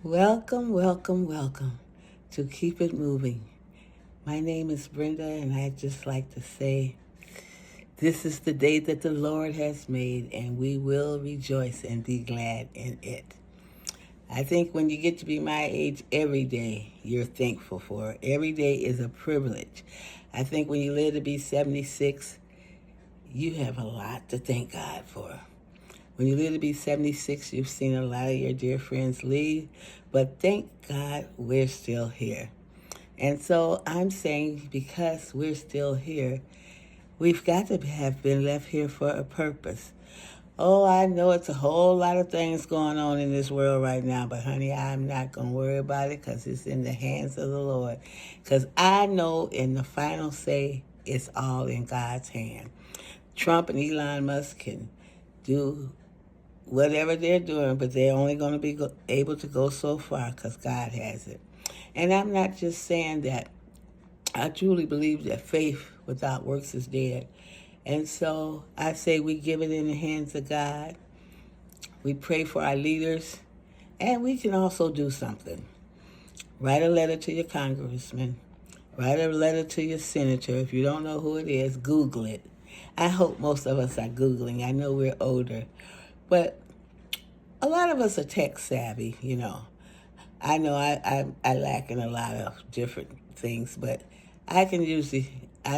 Welcome, welcome, welcome to Keep It Moving. My name is Brenda, and I'd just like to say this is the day that the Lord has made, and we will rejoice and be glad in it. I think when you get to be my age, every day you're thankful for. Every day is a privilege. I think when you live to be 76, you have a lot to thank God for. When you live to be 76, you've seen a lot of your dear friends leave, but thank God we're still here. And so I'm saying because we're still here, we've got to have been left here for a purpose. Oh, I know it's a whole lot of things going on in this world right now, but honey, I'm not going to worry about it because it's in the hands of the Lord. Because I know in the final say, it's all in God's hand. Trump and Elon Musk can do whatever they're doing, but they're only going to be able to go so far because God has it. And I'm not just saying that. I truly believe that faith without works is dead. And so I say we give it in the hands of God. We pray for our leaders. And we can also do something. Write a letter to your congressman. Write a letter to your senator. If you don't know who it is, Google it. I hope most of us are Googling. I know we're older. But a lot of us are tech savvy, you know. I know I lack in a lot of different things, but I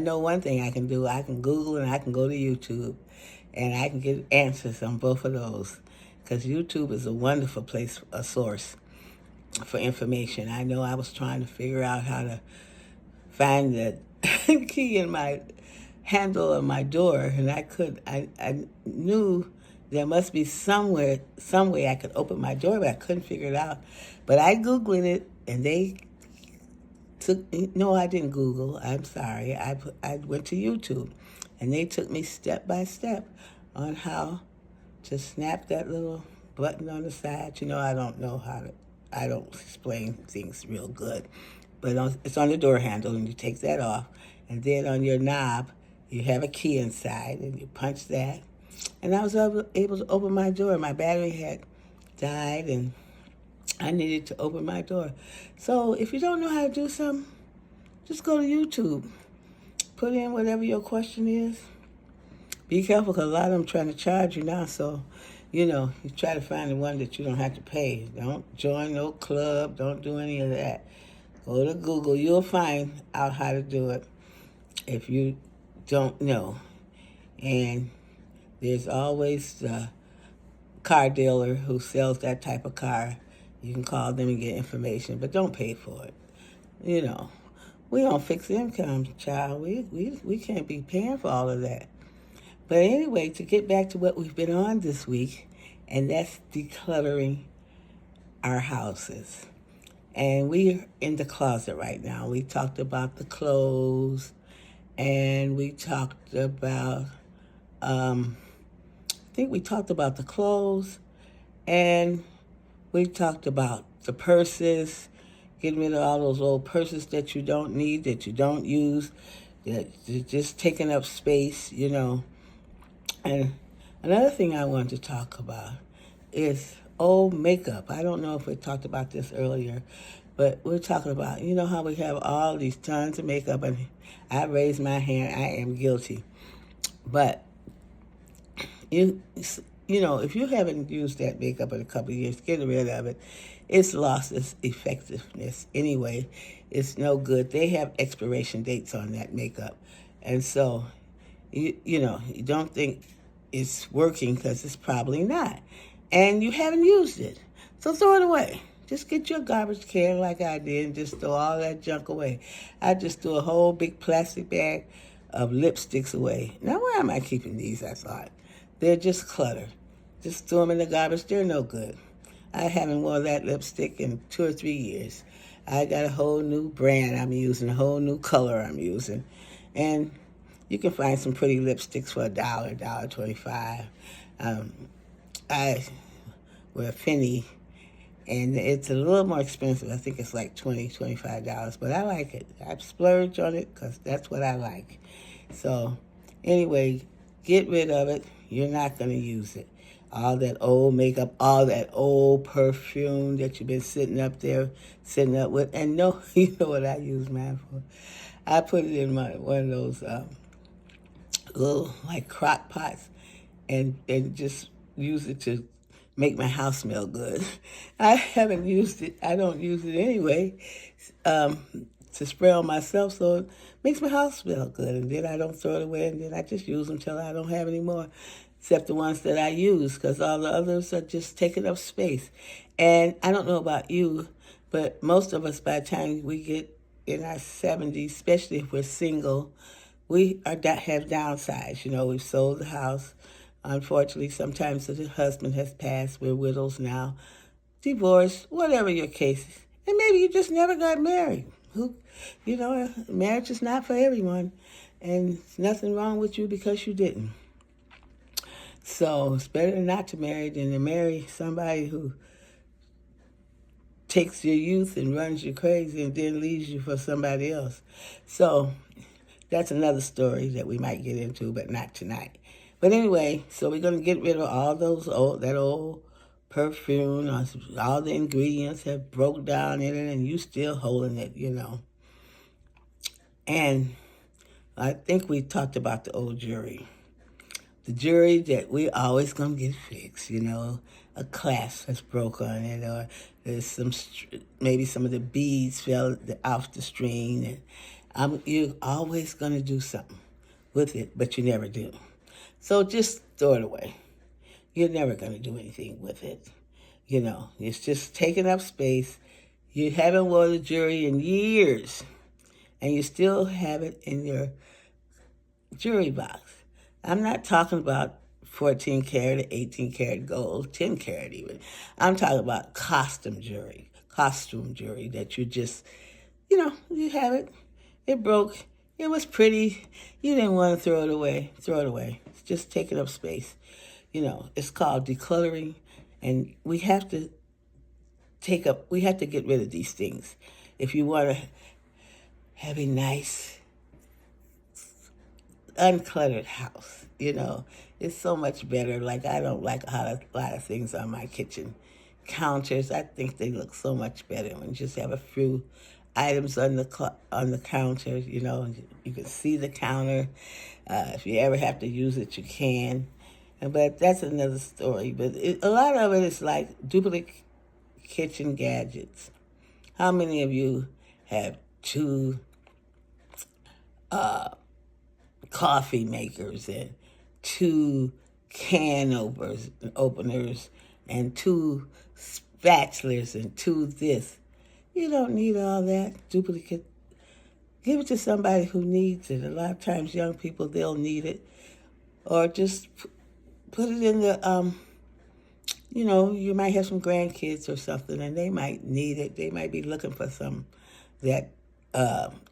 know one thing I can do. I can Google and I can go to YouTube and I can get answers on both of those because YouTube is a wonderful place, a source for information. I know I was trying to figure out how to find the key in my handle of my door, and I knew there must be some way I could open my door, but I couldn't figure it out. But I Googled it, and they no, I didn't Google. I'm sorry. I went to YouTube, and they took me step by step on how to snap that little button on the side. You know, I don't explain things real good. But it's on the door handle, and you take that off. And then on your knob, you have a key inside, and you punch that. And I was able to open my door. My battery had died, and I needed to open my door. So if you don't know how to do something, just go to YouTube. Put in whatever your question is. Be careful because a lot of them trying to charge you now. So, you try to find the one that you don't have to pay. Don't join no club. Don't do any of that. Go to Google. You'll find out how to do it if you don't know. And there's always the car dealer who sells that type of car. You can call them and get information, but don't pay for it. We don't fix income, child. We can't be paying for all of that. But anyway, to get back to what we've been on this week, and that's decluttering our houses. And we're in the closet right now. We talked about the clothes, and we talked about, I think we talked about the clothes, and we talked about the purses, getting rid of all those old purses that you don't need, that you don't use, that are just taking up space, And another thing I wanted to talk about is old makeup. I don't know if we talked about this earlier, but we're talking about, how we have all these tons of makeup, and I raised my hand, I am guilty. But if you haven't used that makeup in a couple of years, get rid of it. It's lost its effectiveness anyway. It's no good. They have expiration dates on that makeup. And so, you don't think it's working because it's probably not. And you haven't used it. So throw it away. Just get your garbage can like I did and just throw all that junk away. I just threw a whole big plastic bag of lipsticks away. Now, why am I keeping these, I thought? They're just clutter. Just throw them in the garbage. They're no good. I haven't worn that lipstick in 2 or 3 years. I got a whole new brand I'm using, a whole new color I'm using. And you can find some pretty lipsticks for $1, $1.25. I wear Finney, and it's a little more expensive. I think it's like $20, $25, but I like it. I splurge on it because that's what I like. So anyway, get rid of it. You're not going to use it. all that old makeup, all that old perfume that you've been sitting up with. And no, you know what I use mine for? I put it in one of those little like crock pots and just use it to make my house smell good. I haven't used it. I don't use it anyway to spray on myself, so it makes my house smell good. And then I don't throw it away, and then I just use them till I don't have any more, except the ones that I use, because all the others are just taking up space. And I don't know about you, but most of us, by the time we get in our 70s, especially if we're single, we have downsized. You know, we've sold the house. Unfortunately, sometimes the husband has passed. We're widows now, divorced, whatever your case is. And maybe you just never got married. Marriage is not for everyone. And there's nothing wrong with you because you didn't. So it's better not to marry than to marry somebody who takes your youth and runs you crazy and then leaves you for somebody else. So that's another story that we might get into, but not tonight. But anyway, so we're going to get rid of all that old perfume. All the ingredients have broke down in it, and you still holding it, you know. And I think we talked about the old jewelry. The jewelry that we always going to get fixed, you know. A clasp has broke on it, or there's maybe some of the beads fell off the string. And you're always going to do something with it, but you never do. So just throw it away. You're never going to do anything with it. You know, it's just taking up space. You haven't worn the jewelry in years, and you still have it in your jewelry box. I'm not talking about 14 karat, 18 karat gold, 10 karat even. I'm talking about costume jewelry that you just, you have it. It broke. It was pretty. You didn't want to throw it away. Throw it away. It's just taking up space. You know, it's called decluttering, and we have to get rid of these things. If you want to have a nice, uncluttered house, it's so much better. Like, I don't like a lot of things on my kitchen counters. I think they look so much better when you just have a few items on the counter. You can see the counter. If you ever have to use it, you can. But that's another story. But a lot of it is like duplicate kitchen gadgets. How many of you have two coffee makers and two can openers and two spatulas and two this? You don't need all that duplicate. Give it to somebody who needs it. A lot of times young people, they'll need it. Or just put it in the, you might have some grandkids or something, and they might need it. They might be looking for that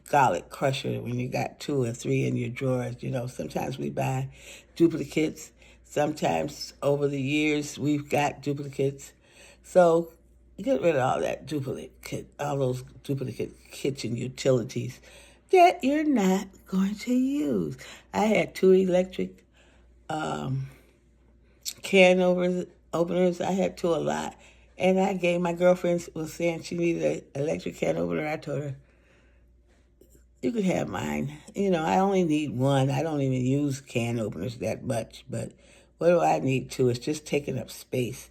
garlic crusher when you got 2 or 3 in your drawers. Sometimes we buy duplicates. Sometimes over the years, we've got duplicates. So get rid of all those duplicate kitchen utilities that you're not going to use. I had 2 electric can openers. I had 2 a lot. And I gave my girlfriend, was saying she needed an electric can opener. I told her, you could have mine. I only need 1. I don't even use can openers that much. But what do I need 2? It's just taking up space.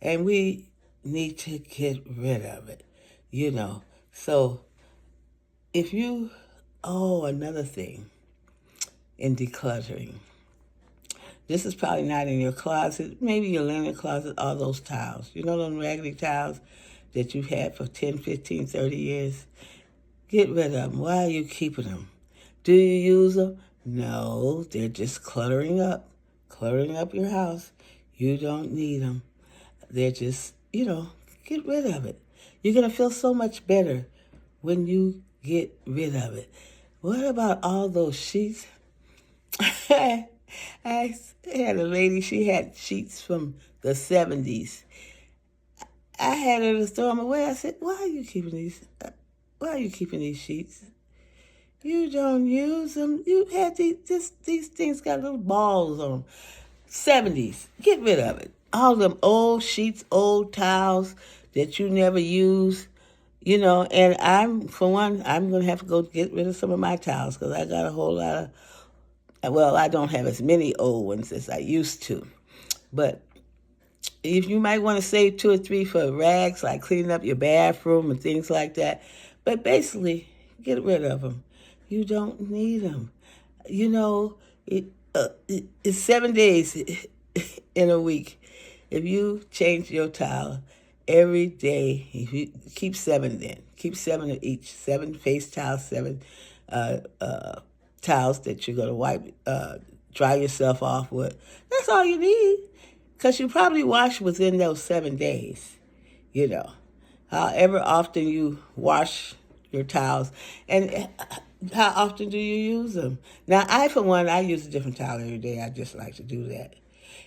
And we need to get rid of it, So another thing in decluttering. This is probably not in your closet, maybe your linen closet, all those towels. Those raggedy towels that you've had for 10, 15, 30 years? Get rid of them. Why are you keeping them? Do you use them? No, they're just cluttering up your house. You don't need them. They're just, get rid of it. You're going to feel so much better when you get rid of it. What about all those sheets? I had a lady, she had sheets from the 70s. I had her to throw them away. I said, why are you keeping these sheets? You don't use them. You had these things got little balls on them. 70s. Get rid of it. all them old sheets, old towels that you never use, and for one, I'm going to have to go get rid of some of my towels because I got a whole lot well, I don't have as many old ones as I used to. But if you might want to save 2 or 3 for rags, like cleaning up your bathroom and things like that. But basically, get rid of them. You don't need them. You know, it's 7 days in a week. If you change your towel every day, if you keep 7 then. Keep 7 of each. 7 face towels, 7 towels that you're going to wipe, dry yourself off with. That's all you need. Because you probably wash within those 7 days, you know. However often you wash your towels. And how often do you use them? Now, for one, I use a different towel every day. I just like to do that.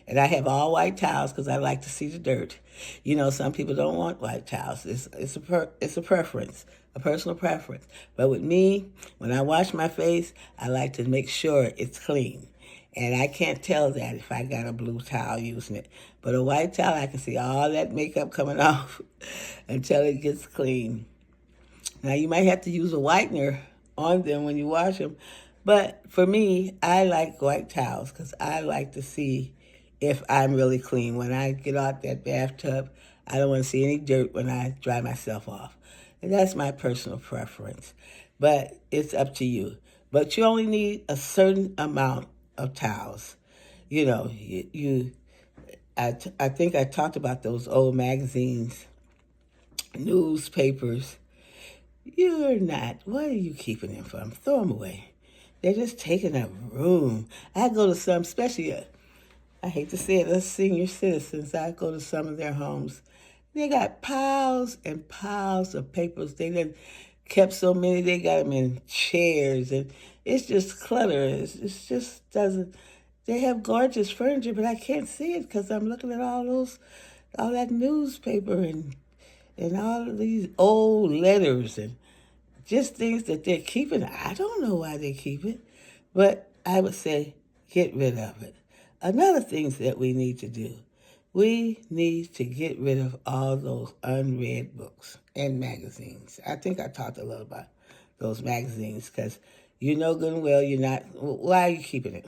And I have all white towels because I like to see the dirt. Some people don't want white towels. It's a preference, a personal preference. But with me, when I wash my face, I like to make sure it's clean. And I can't tell that if I got a blue towel using it. But a white towel, I can see all that makeup coming off until it gets clean. Now, you might have to use a whitener on them when you wash them. But for me, I like white towels because I like to see if I'm really clean. When I get out that bathtub, I don't want to see any dirt when I dry myself off. And that's my personal preference. But it's up to you. But you only need a certain amount of towels. I think I talked about those old magazines, newspapers. You're not. What are you keeping them from? Throw them away. They're just taking up room. I go to some, especially, I hate to say it, us senior citizens, I go to some of their homes. They got piles and piles of papers. They done kept so many, they got them in chairs. And it's just clutter. It just doesn't, they have gorgeous furniture, but I can't see it because I'm looking at all that newspaper and all of these old letters and just things that they're keeping. I don't know why they keep it, but I would say get rid of it. Another thing that we need to do, we need to get rid of all those unread books and magazines. I think I talked a little about those magazines because you know good and well you're not. Why are you keeping it?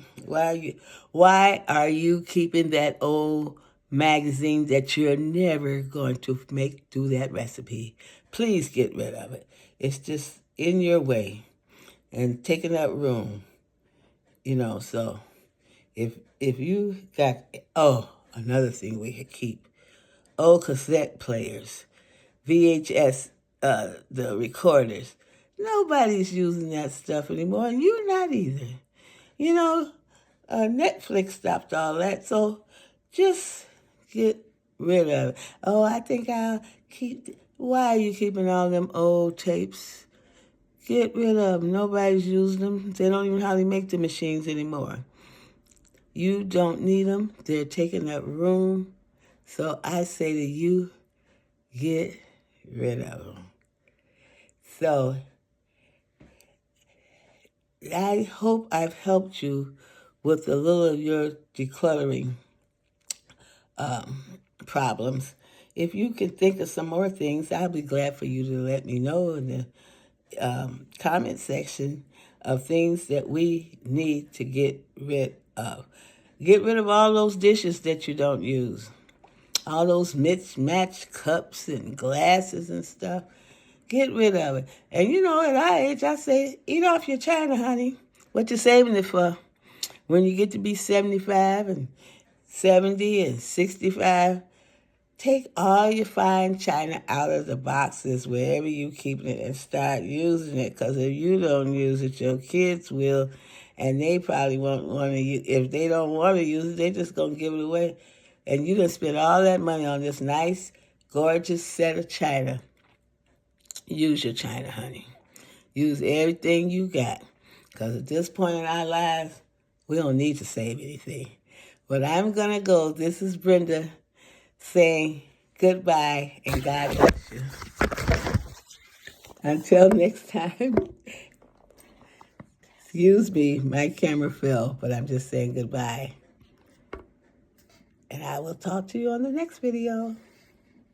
Why are you keeping that old magazine that you're never going to make do that recipe? Please get rid of it. It's just in your way and taking up room. So if you got another thing we could keep, old cassette players, VHS, the recorders. Nobody's using that stuff anymore, and you're not either. Netflix stopped all that, so just get rid of it. Oh, I think I'll keep. Why are you keeping all them old tapes? Get rid of them. Nobody's using them. They don't even hardly make the machines anymore. You don't need them. They're taking up room. So I say to you, get rid of them. So I hope I've helped you with a little of your decluttering problems. If you can think of some more things, I'll be glad for you to let me know in the comment section of things that we need to get rid of. Get rid of all those dishes that you don't use. All those mismatched cups and glasses and stuff. Get rid of it. And at our age, I say, eat off your china, honey. What you saving it for? When you get to be 75 and 70 and 65, take all your fine china out of the boxes wherever you keep it and start using it. Because if you don't use it, your kids will. And they probably won't want to use it. If they don't want to use it, they're just going to give it away. And you done spend all that money on this nice, gorgeous set of china. Use your china, honey. Use everything you got. Because at this point in our lives, we don't need to save anything. But I'm going to go. This is Brenda saying goodbye and God bless you. Until next time. Excuse me, my camera fell, but I'm just saying goodbye. And I will talk to you on the next video.